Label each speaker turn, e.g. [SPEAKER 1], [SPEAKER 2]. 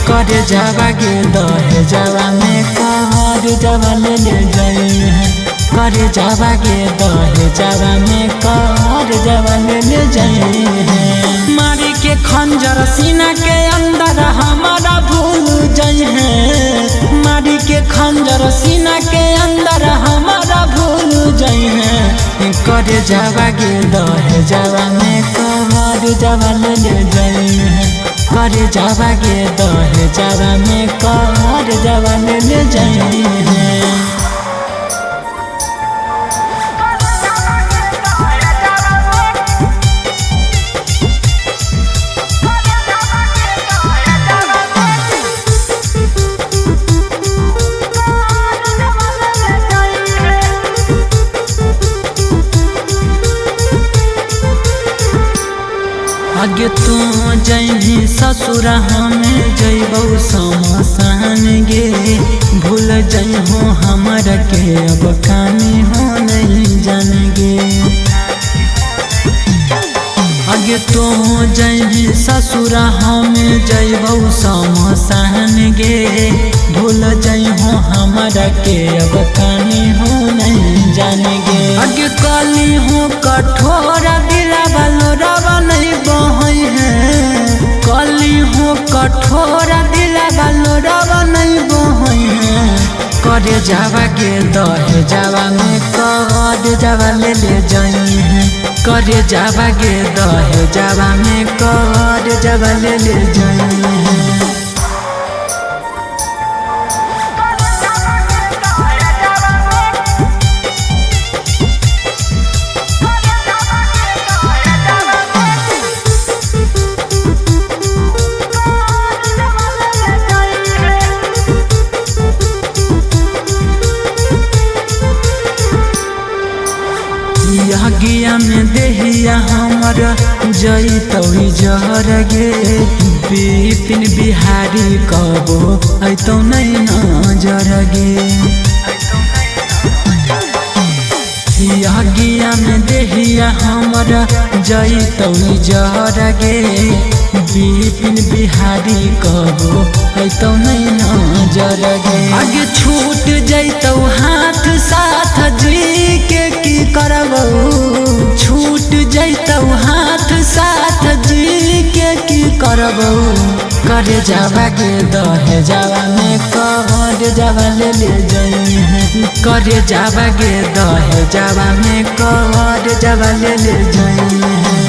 [SPEAKER 1] करे जावा गे दहे जावा में कर जावा ले जाई है करे जावा गे दहे जावा में कर जावा ले जाई है मारी के खंजर सीना के अंदर हमारा भूल जाई है मारी के खंजर सीना के अंदर हमारा भूल जाई है करे जावा गे दहे जावा में कर जावा ले जाई है करे जावा गे दहे जावा में कर जावा ले जाई है आगे तू जही ससुर हमें जैबौ समसान गे भूल जइहो हमरा के अब कानी हो नहीं जान गे आगे तू जही ससुर हमें जैबौ समसान गे भूल जइहो हमरा के अब कानी हो नहीं जान गे आगे कली हो कठोर दिला बालोरा नहीं बहई है कली हो कठोर दिला बालोरा नहीं बहई है करे जावा गे दहे जावा में कर जावा ले जाई है करे जावा गे दहे जावा में कर जावा ले जाई है गिया में देहिया हमर जैतौ जहर गे बिपिन बिहारी कबो ऐतौ नहीं नजर गे गिया में देहिया हमर जैतौ जहर गे बिपिन बिहारी कबो ऐतौ नहीं नजर गे आगे छूट जैतौ हाथ साथ जी के की करबौ छूट जैतौ हाथ साथ जी के की करबौ करे जावा गे दहे जावा में कर जावा ले जाई है करे जावा गे दहे जावा में कर जावा ले जाई है।